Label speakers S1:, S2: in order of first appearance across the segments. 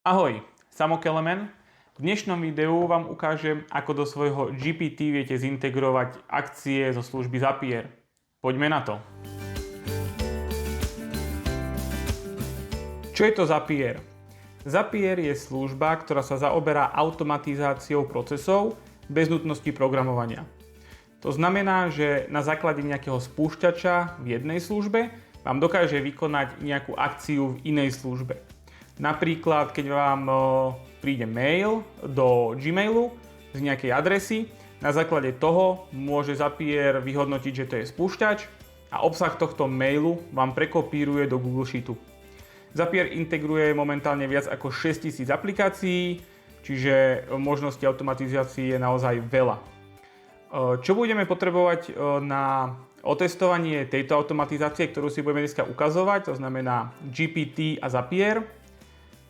S1: Ahoj, Samo Kelemen. V dnešnom videu vám ukážem, ako do svojho GPT viete zintegrovať akcie zo služby Zapier. Poďme na to. Čo je to Zapier? Zapier je služba, ktorá sa zaoberá automatizáciou procesov bez nutnosti programovania. To znamená, že na základe nejakého spúšťača v jednej službe vám dokáže vykonať nejakú akciu v inej službe. Napríklad, keď vám príde mail do Gmailu z nejakej adresy, na základe toho môže Zapier vyhodnotiť, že to je spúšťač a obsah tohto mailu vám prekopíruje do Google Sheetu. Zapier integruje momentálne viac ako 6000 aplikácií, čiže možnosti automatizácie je naozaj veľa. Čo budeme potrebovať na otestovanie tejto automatizácie, ktorú si budeme dneska ukazovať, to znamená GPT a Zapier.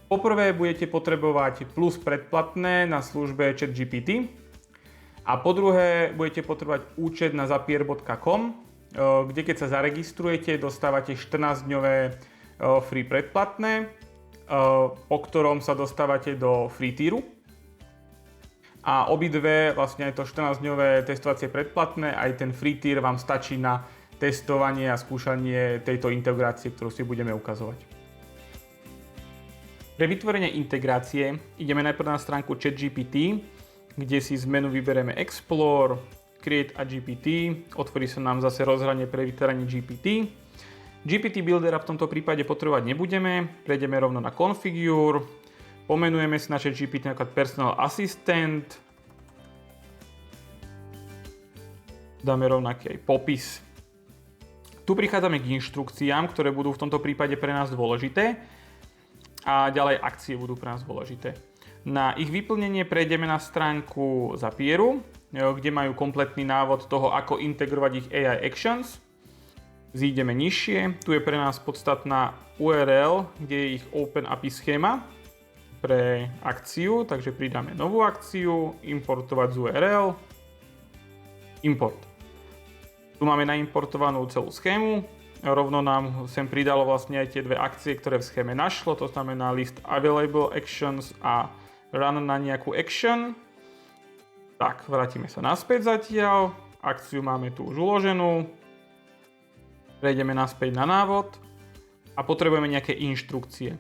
S1: Poprvé budete potrebovať plus predplatné na službe ChatGPT a po druhé budete potrebovať účet na zapier.com, kde keď sa zaregistrujete, dostávate 14-dňové free predplatné, po ktorom sa dostávate do free tieru. A obidve, vlastne aj to 14-dňové testovacie predplatné, aj ten free tier vám stačí na testovanie a skúšanie tejto integrácie, ktorú si budeme ukazovať. Pre vytvorenie integrácie ideme najprv na stránku ChatGPT, kde si z menu vyberieme Explore, Create a GPT, otvorí sa nám zase rozhranie pre vytváranie GPT. GPT Buildera v tomto prípade potrebovať nebudeme, prejdeme rovno na Configure, pomenujeme si naše GPT napríklad Personal Assistant, dáme rovnaký aj popis. Tu prichádzame k inštrukciám, ktoré budú v tomto prípade pre nás dôležité a ďalej akcie budú pre nás dôležité. Na ich vyplnenie prejdeme na stránku Zapieru, kde majú kompletný návod toho, ako integrovať ich AI Actions. Zídeme nižšie, tu je pre nás podstatná URL, kde je ich Open API schéma pre akciu, takže pridáme novú akciu, importovať z URL, import. Tu máme naimportovanú celú schému, rovno nám sem pridalo vlastne aj tie dve akcie, ktoré v schéme našlo, to znamená list available actions a run na nejakú action. Tak, vrátime sa naspäť zatiaľ, akciu máme tu už uloženú, prejdeme naspäť na návod a potrebujeme nejaké inštrukcie.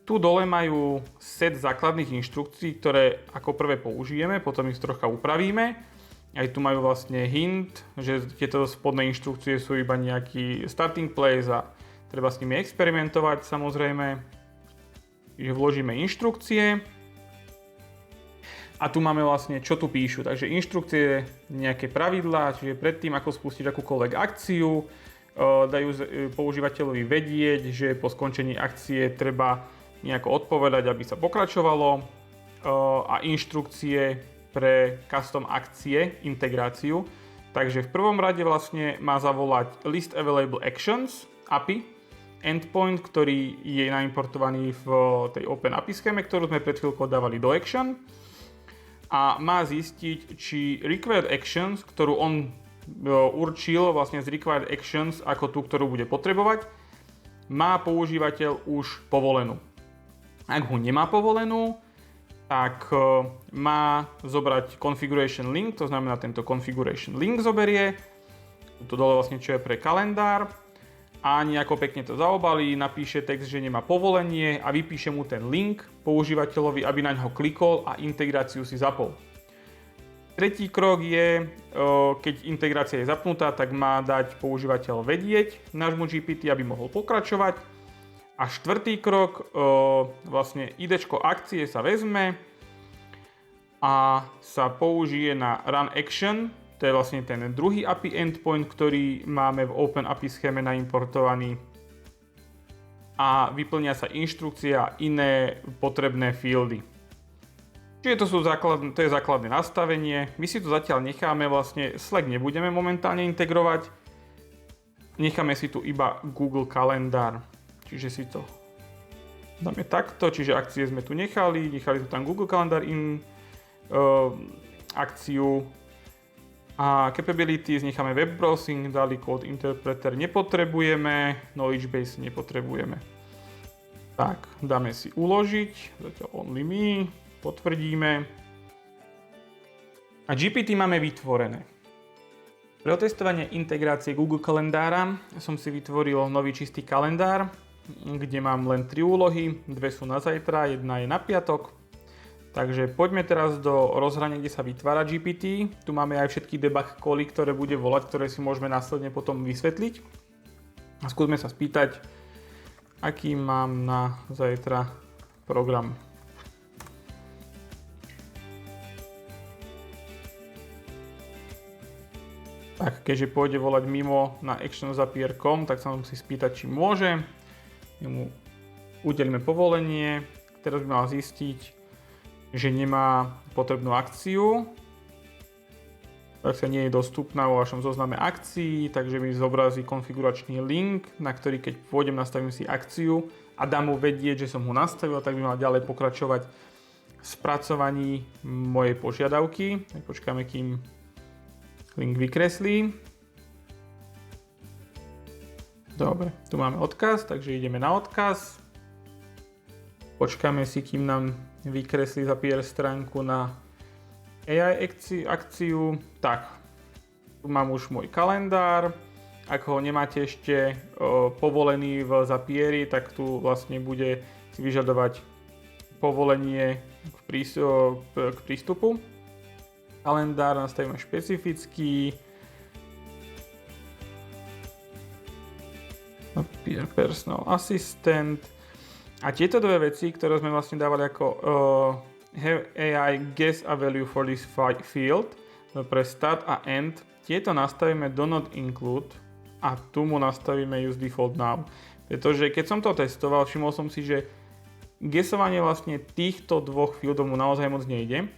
S1: Tu dole majú set základných inštrukcií, ktoré ako prvé použijeme, potom ich trocha upravíme. Aj tu majú vlastne hint, že tieto spodné inštrukcie sú iba nejaký starting place a treba s nimi experimentovať samozrejme. Čiže vložíme inštrukcie. A tu máme vlastne, čo tu píšu. Takže inštrukcie, nejaké pravidlá, čiže predtým, ako spustiť akúkoľvek akciu, dajú používateľovi vedieť, že po skončení akcie treba nejako odpovedať, aby sa pokračovalo, a inštrukcie pre custom akcie, integráciu. Takže v prvom rade vlastne má zavolať list available actions API, endpoint, ktorý je naimportovaný v tej Open API schéme, ktorú sme pred chvíľkou dávali do action, a má zistiť, či required actions, ktorú on určil vlastne z required actions ako tú, ktorú bude potrebovať, má používateľ už povolenú. Ak ho nemá povolenú, tak má zobrať configuration link, to znamená tento configuration link zoberie, tu dole vlastne čo je pre kalendár, a nejako pekne to zaobalí, napíše text, že nemá povolenie a vypíše mu ten link používateľovi, aby na ňo klikol a integráciu si zapol. Tretí krok je, keď integrácia je zapnutá, tak má dať používateľ vedieť nášmu GPT, aby mohol pokračovať. A štvrtý krok, vlastne IDčko akcie sa vezme a sa použije na run action, to je vlastne ten druhý API endpoint, ktorý máme v Open API schéme naimportovaný, a vyplnia sa inštrukcie a iné potrebné fieldy. Čiže to je základné nastavenie. My si to zatiaľ necháme, vlastne Slack nebudeme momentálne integrovať. Necháme si tu iba Google kalendár. Čiže si to dáme takto, čiže akcie sme tu nechali tu tam Google kalendár akciu, a capabilities necháme web browsing, dali code interpreter nepotrebujeme, knowledge base nepotrebujeme. Tak, dáme si uložiť, zatiaľ only me, potvrdíme. A GPT máme vytvorené. Pre otestovanie integrácie Google kalendára som si vytvoril nový čistý kalendár, kde mám len 3 úlohy, 2 sú na zajtra, 1 je na piatok. Takže poďme teraz do rozhrania, kde sa vytvára GPT. Tu máme aj všetky debug cally, ktoré bude volať, ktoré si môžeme následne potom vysvetliť. A skúsme sa spýtať, aký mám na zajtra program. Tak, keďže pôjde volať mimo na actionzapier.com, tak sa musí spýtať, či môže. Mu udelíme povolenie. Teraz by mal zistiť, že nemá potrebnú akciu. Tak sa nie je dostupná vo vašom zozname akcií, takže mi zobrazí konfiguračný link, na ktorý keď pôjdem, nastavím si akciu a dám mu vedieť, že som ho nastavil, tak by mal ďalej pokračovať v spracovaní mojej požiadavky. Tak počkáme, kým link vykreslí. Dobre, tu máme odkaz, takže ideme na odkaz. Počkáme si, kým nám vykreslí Zapier stránku na AI akciu. Tak, tu mám už môj kalendár. Ak ho nemáte ešte povolený v Zapieri, tak tu vlastne bude si vyžadovať povolenie k prístupu. Kalendár nastavíme špecificky. Zapier Personal Assistant. A tieto dve veci, ktoré sme vlastne dávali ako have AI guess a value for this field pre start a end, tieto nastavíme do not include a tu mu nastavíme use default now. Pretože keď som to testoval, všimol som si, že guessovanie vlastne týchto dvoch fieldov mu naozaj moc nejde.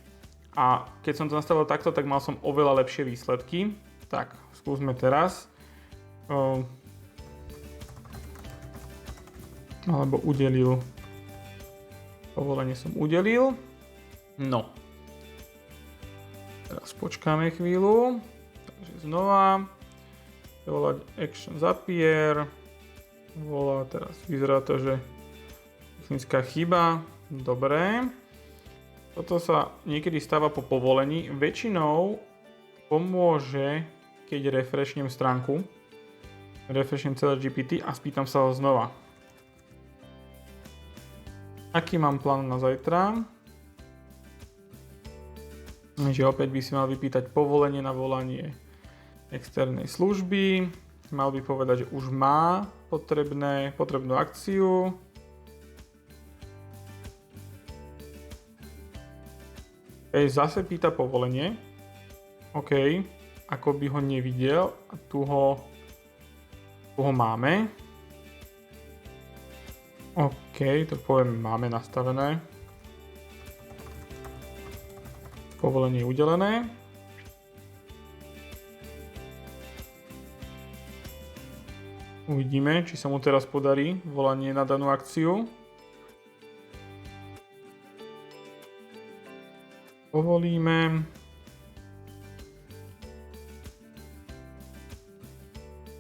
S1: A keď som to nastavil takto, tak mal som oveľa lepšie výsledky. Tak, skúsme teraz. Alebo udelil. Povolenie som udelil. No. Teraz počkáme chvíľu. Takže znova. Volať Action Zapier. Volá teraz. Vyzerá to, že technická chyba. Dobre. Toto sa niekedy stáva po povolení. Väčšinou pomôže, keď refreshnem stránku. Refreshnem celé GPT a spýtam sa ho znova. Aký mám plán na zajtra? Že opäť by si mal vypýtať povolenie na volanie externej služby. Mal by povedať, že už má potrebnú akciu. Zase pýta povolenie. OK. Ako by ho nevidel. A tu ho máme. OK, to poviem, máme nastavené. Povolenie udelené. Uvidíme, či sa mu teraz podarí volanie na danú akciu. Povolíme.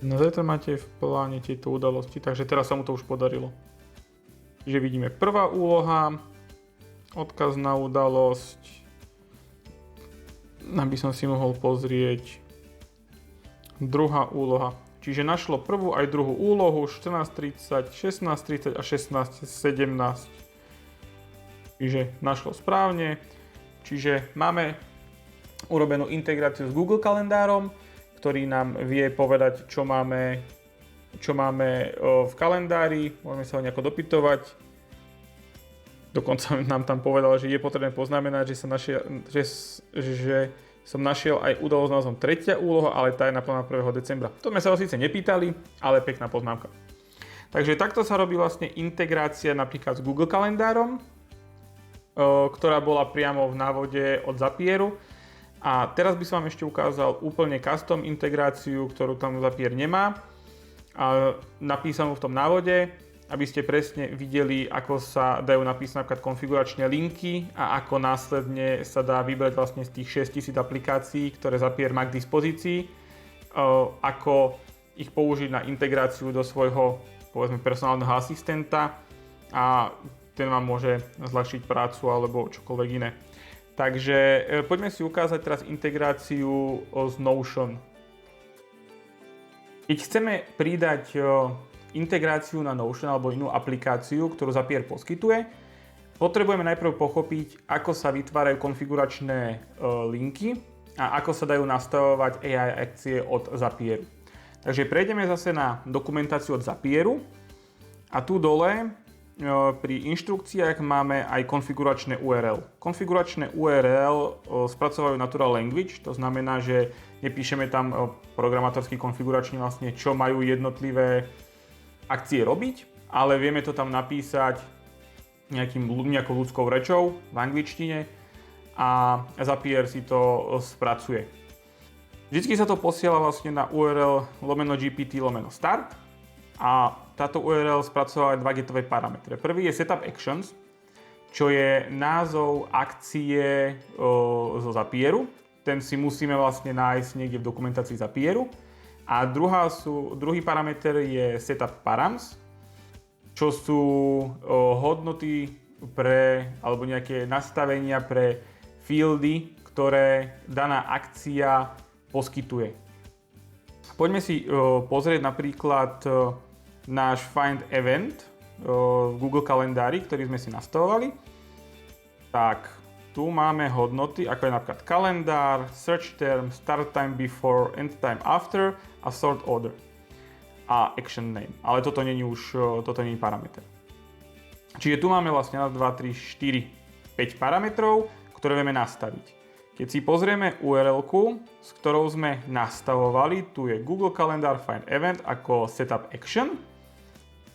S1: No zajtra máte v pláne tieto udalosti, takže teraz sa mu to už podarilo. Čiže vidíme prvá úloha, odkaz na udalosť, aby som si mohol pozrieť druhá úloha. Čiže našlo prvú aj druhú úlohu 14.30, 16.30 a 16.17. Čiže našlo správne. Čiže máme urobenú integráciu s Google kalendárom, ktorý nám vie povedať, čo máme v kalendári, môžeme sa ho nejako dopytovať. Dokonca nám tam povedal, že je potrebné poznamenať, že som našiel aj udalosť s názvom tretia úloha, ale tá je naplnená 1. decembra. To sme sa ho síce nepýtali, ale pekná poznámka. Takže takto sa robí vlastne integrácia napríklad s Google kalendárom, ktorá bola priamo v návode od Zapieru. A teraz by som vám ešte ukázal úplne custom integráciu, ktorú tam Zapier nemá. A napísanú v tom návode, aby ste presne videli, ako sa dajú napísať napríklad konfiguračné linky a ako následne sa dá vybrať vlastne z tých 6000 aplikácií, ktoré Zapier má k dispozícii, ako ich použiť na integráciu do svojho, povedzme, personálneho asistenta a ten vám môže zľahčiť prácu alebo čokoľvek iné. Takže poďme si ukázať teraz integráciu s Notion. Keď chceme pridať integráciu na Notion alebo inú aplikáciu, ktorú Zapier poskytuje, potrebujeme najprv pochopiť, ako sa vytvárajú konfiguračné linky a ako sa dajú nastavovať AI akcie od Zapieru. Takže prejdeme zase na dokumentáciu od Zapieru a tu dole pri inštrukciách máme aj konfiguračné URL. Konfiguračné URL spracovajú Natural Language, to znamená, že nepíšeme tam programátorsky konfiguračne vlastne, čo majú jednotlivé akcie robiť, ale vieme to tam napísať nejakou ľudskou rečou v angličtine a Zapier si to spracuje. Vždycky sa to posiela vlastne na URL /GPT/start a táto URL spracová 2 getové parametre. Prvý je Setup Actions, čo je názov akcie zo Zapieru. Ten si musíme vlastne nájsť niekde v dokumentácii Zapieru. A druhý parameter je Setup Params, čo sú hodnoty alebo nejaké nastavenia pre fieldy, ktoré daná akcia poskytuje. Poďme si pozrieť napríklad náš Find Event v Google kalendári, ktorý sme si nastavovali. Tak, tu máme hodnoty, ako je napríklad kalendár, search term, start time before, end time after a sort order a action name. Ale toto nie je parameter. Čiže tu máme vlastne 1, 2, 3, 4, 5 parametrov, ktoré vieme nastaviť. Keď si pozrieme URL-ku, s ktorou sme nastavovali, tu je Google Calendar Find Event ako Setup Action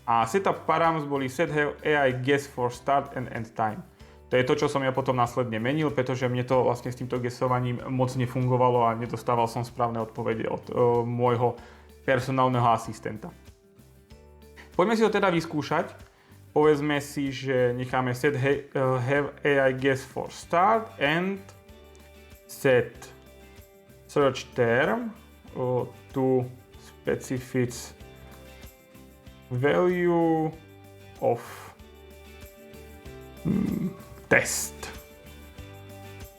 S1: a Setup Params boli Set Have AI Guess for Start and End Time. To je to, čo som ja potom následne menil, pretože mne to vlastne s týmto guessovaním moc nefungovalo a nedostával som správne odpovede od môjho personálneho asistenta. Poďme si to teda vyskúšať. Povedzme si, že necháme Set Have AI Guess for Start and set search term to specific value of test.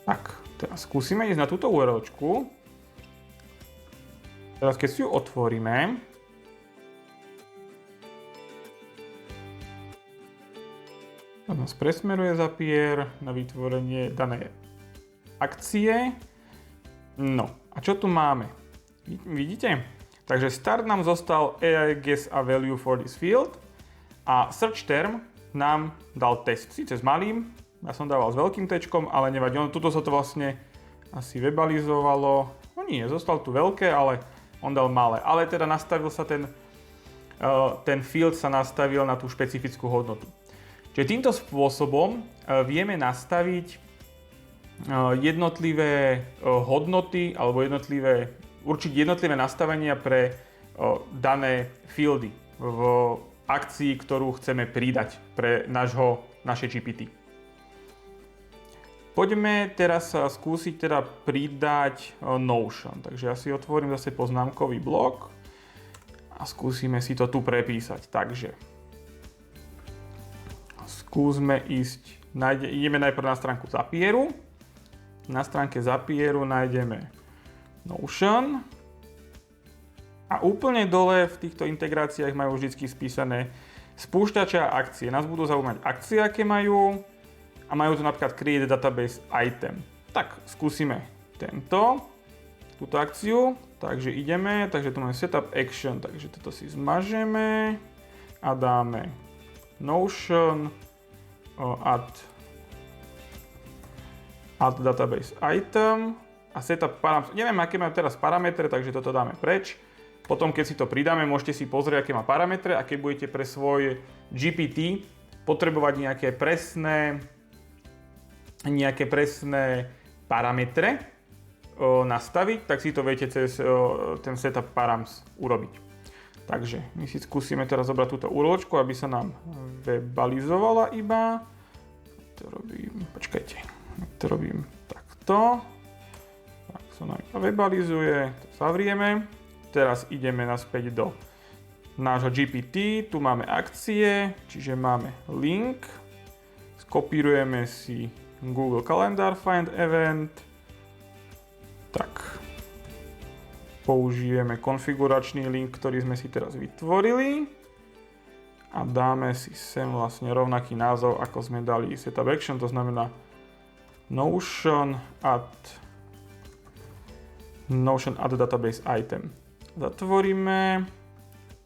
S1: Tak, teraz skúsime ísť na túto URLčku. Teraz keď si ju otvoríme, to nás presmeruje Zapier na vytvorenie danej akcie. No, a čo tu máme? Vidíte? Takže start nám zostal AI guess a value for this field a search term nám dal test. Sice s malým, ja som dával s veľkým tečkom, ale nevadí. Tuto sa to vlastne asi webalizovalo. No nie, zostal tu veľké, ale on dal malé. Ale teda nastavil sa ten field sa nastavil na tú špecifickú hodnotu. Čiže týmto spôsobom vieme nastaviť jednotlivé hodnoty alebo určiť jednotlivé nastavenia pre dané fieldy v akcii, ktorú chceme pridať pre naše GPT. Poďme teraz skúsiť teda pridať Notion. Takže ja si otvorím zase poznámkový blok a skúsime si to tu prepísať. Takže skúsme ideme najprv na stránku Zapieru. Na stránke Zapieru nájdeme Notion a úplne dole v týchto integráciách majú vždy spísané spúšťače a akcie. Nás budú zaujímať akcie, aké majú a majú tu napríklad Create Database Item. Tak, skúsime túto akciu. Takže ideme, takže tu máme Setup Action, takže toto si zmažeme a dáme Notion add database item a setup params. Neviem, aké majú teraz parametre, takže toto dáme preč. Potom, keď si to pridáme, môžete si pozrieť, aké má parametre a keď budete pre svoj GPT potrebovať nejaké presné parametre nastaviť, tak si to viete cez ten setup params urobiť. Takže my si skúsime teraz zobrať túto URLčku, aby sa nám webalizovala iba. To robím takto. Tak sa nám webalizuje, to zavrieme. Teraz ideme naspäť do nášho GPT, tu máme akcie, čiže máme link, skopírujeme si Google Calendar Find Event, tak použijeme konfiguračný link, ktorý sme si teraz vytvorili a dáme si sem vlastne rovnaký názov, ako sme dali Setup Action, to znamená Notion add database item. Zatvoríme,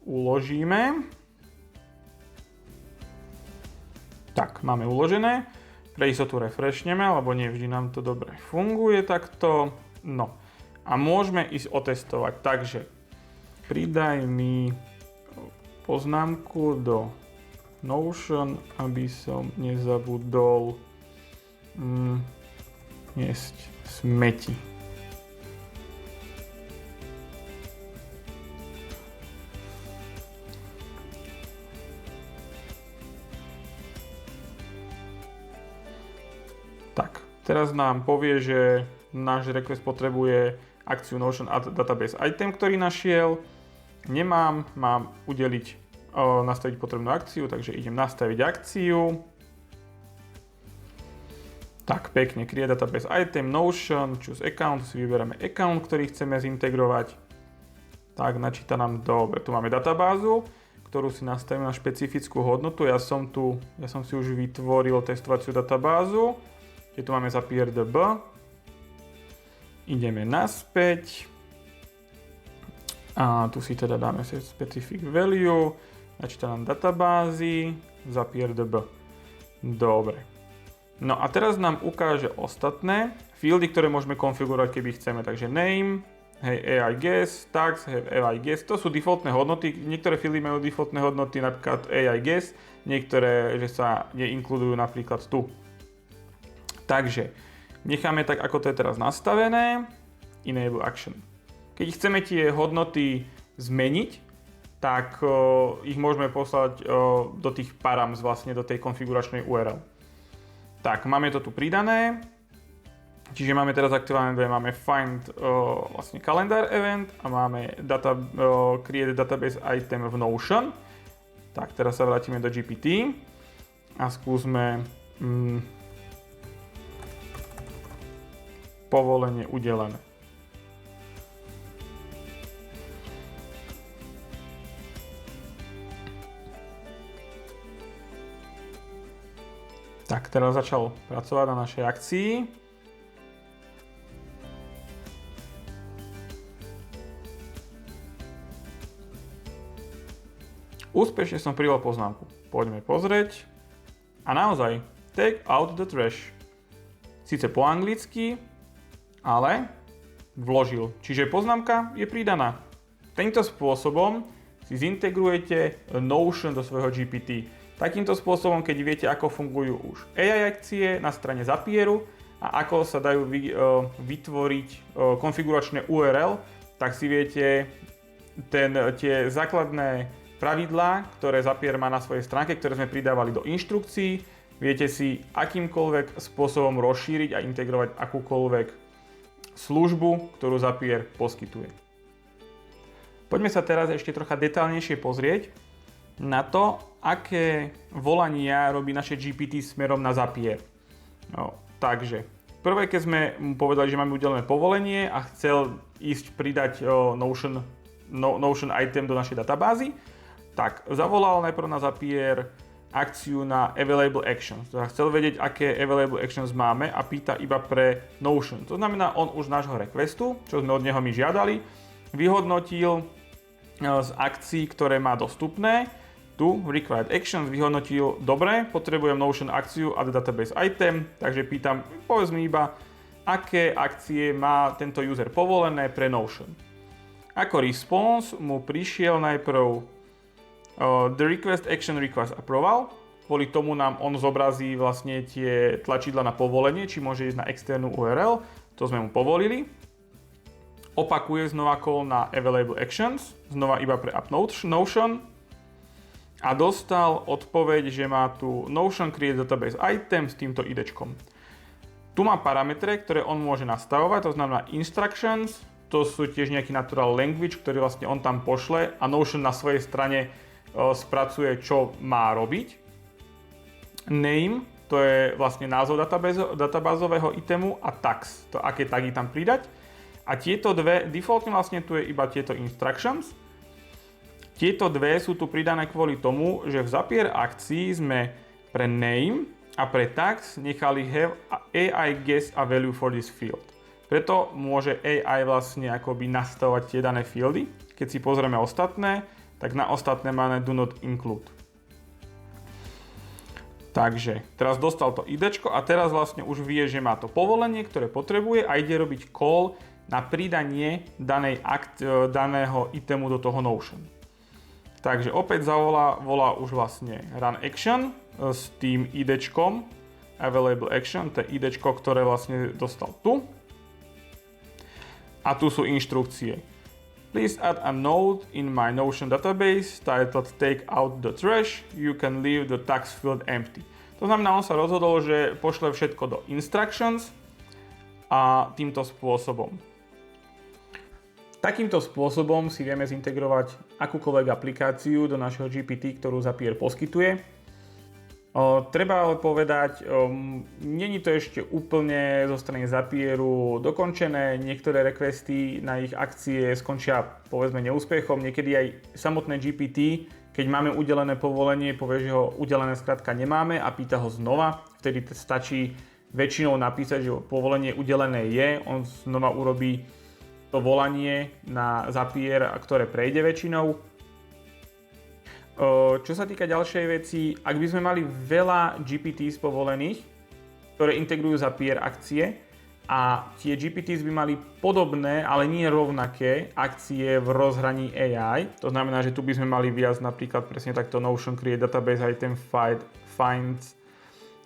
S1: uložíme. Tak, máme uložené. Pre istotu refreshneme, lebo nie vždy nám to dobre funguje takto. No a môžeme ísť otestovať. Takže pridaj mi poznámku do Notion, aby som nezabudol niesť smeti. Tak, teraz nám povie, že náš request potrebuje akciu Notion add database item, ktorý našiel. Nemám, mám udeliť, nastaviť potrebnú akciu, takže idem nastaviť akciu. Tak, pekne, create database item, Notion, choose account, si vyberieme account, ktorý chceme zintegrovať. Tak, načíta nám, dobre, tu máme databázu, ktorú si nastavíme na špecifickú hodnotu. Ja som si už vytvoril testovaciu databázu, kde tu máme Zapier DB. Ideme naspäť. A tu si teda dáme specific value, načíta nám databázy, Zapier DB. Dobre. No a teraz nám ukáže ostatné fieldy, ktoré môžeme konfigurovať, keby chceme. Takže name, hej, AI guess, tags, have AI guess. To sú defaultné hodnoty. Niektoré fieldy majú defaultné hodnoty, napríklad AI guess, niektoré, že sa neinkludujú napríklad tu. Takže necháme tak, ako to je teraz nastavené. Enable action. Keď chceme tie hodnoty zmeniť, tak ich môžeme poslať do tých params, vlastne do tej konfiguračnej URL. Tak, máme to tu pridané. Čiže máme teraz aktivované máme find vlastne calendar event a máme create database item v Notion. Tak, teraz sa vrátime do GPT a skúsme povolenie udelené. Tak, teraz začal pracovať na našej akcii. Úspešne som pridal poznámku. Poďme pozrieť. A naozaj, take out the trash. Síce po anglicky, ale vložil. Čiže poznámka je pridaná. Týmto spôsobom si zintegrujete Notion do svojho GPT. Takýmto spôsobom, keď viete, ako fungujú už AI akcie na strane Zapieru a ako sa dajú vytvoriť konfiguračné URL, tak si viete tie základné pravidlá, ktoré Zapier má na svojej stránke, ktoré sme pridávali do inštrukcií, viete si akýmkoľvek spôsobom rozšíriť a integrovať akúkoľvek službu, ktorú Zapier poskytuje. Poďme sa teraz ešte trocha detailnejšie pozrieť na to, aké volania robí naše GPT smerom na Zapier. No, takže, prvé, keď sme mu povedali, že máme udelené povolenie a chcel ísť pridať Notion item do našej databázy, tak zavolal najprv na Zapier akciu na Available Actions. Teda chcel vedieť, aké Available Actions máme a pýta iba pre Notion. To znamená, on už nášho requestu, čo sme od neho my žiadali, vyhodnotil z akcií, ktoré má dostupné. Tu Required Actions vyhodnotil, dobre, potrebujem Notion akciu add database item, takže pýtam, povedz mi iba, aké akcie má tento user povolené pre Notion. Ako response mu prišiel najprv the request action requires approval, kvôli tomu nám on zobrazí vlastne tie tlačidla na povolenie, či môže ísť na externú URL, to sme mu povolili. Opakuje znova call na Available Actions, znova iba pre App Notion a dostal odpoveď, že má tu Notion Create Database Item s týmto idečkom. Tu má parametre, ktoré on môže nastavovať, to znamená Instructions, to sú tiež nejaký natural language, ktorý vlastne on tam pošle a Notion na svojej strane spracuje, čo má robiť. Name, to je vlastne názov databázového itemu a tags, to aké tagy tam pridať. A tieto dve, defaultne vlastne tu je iba tieto instructions. Tieto dve sú tu pridané kvôli tomu, že v Zapier akcii sme pre name a pre tags nechali have AI guess a value for this field. Preto môže AI vlastne akoby nastavovať tie dané fieldy. Keď si pozrieme ostatné, tak na ostatné máme do not include. Takže teraz dostal to idečko a teraz vlastne už vie, že má to povolenie, ktoré potrebuje a ide robiť call na pridanie daného itemu do toho Notion. Takže opäť volá už vlastne run action s tým idečkom available action, to je idečko, ktoré vlastne dostal tu. A tu sú inštrukcie. Please add a note in my Notion database titled take out the trash, you can leave the tags field empty. To znamená, on sa rozhodol, že pošle všetko do instructions a týmto spôsobom. Takýmto spôsobom si vieme zintegrovať akúkoľvek aplikáciu do našeho GPT, ktorú Zapier poskytuje. Treba ale povedať, není to ešte úplne zo strany Zapieru dokončené. Niektoré requesty na ich akcie skončia povedzme neúspechom. Niekedy aj samotné GPT, keď máme udelené povolenie, povie, že ho udelené skrátka nemáme a pýta ho znova. Vtedy stačí väčšinou napísať, že povolenie udelené je. On znova urobí to volanie na Zapier, ktoré prejde väčšinou. Čo sa týka ďalšej veci, ak by sme mali veľa GPTs povolených, ktoré integrujú Zapier akcie a tie GPTs by mali podobné, ale nie rovnaké akcie v rozhraní AI, to znamená, že tu by sme mali viac napríklad presne takto Notion create database item finds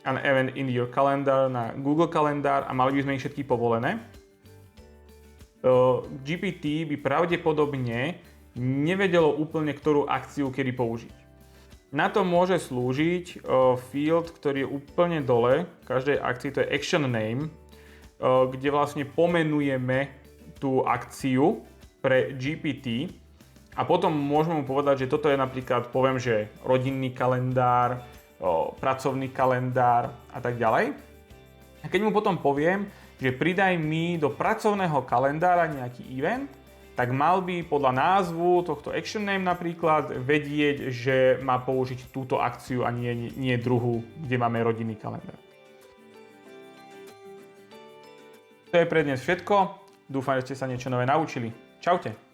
S1: an event in your calendar na Google kalendár a mali by sme ich všetky povolené. GPT by pravdepodobne nevedelo úplne, ktorú akciu kedy použiť. Na to môže slúžiť field, ktorý je úplne dole v každej akcii, to je action name, kde vlastne pomenujeme tú akciu pre GPT a potom môžeme mu povedať, že toto je napríklad, poviem, že rodinný kalendár, pracovný kalendár a tak ďalej. A keď mu potom poviem, že pridaj mi do pracovného kalendára nejaký event, tak mal by podľa názvu tohto action name napríklad vedieť, že má použiť túto akciu a nie druhú, kde máme rodinný kalendár. To je pre dnes všetko. Dúfam, že ste sa niečo nové naučili. Čaute.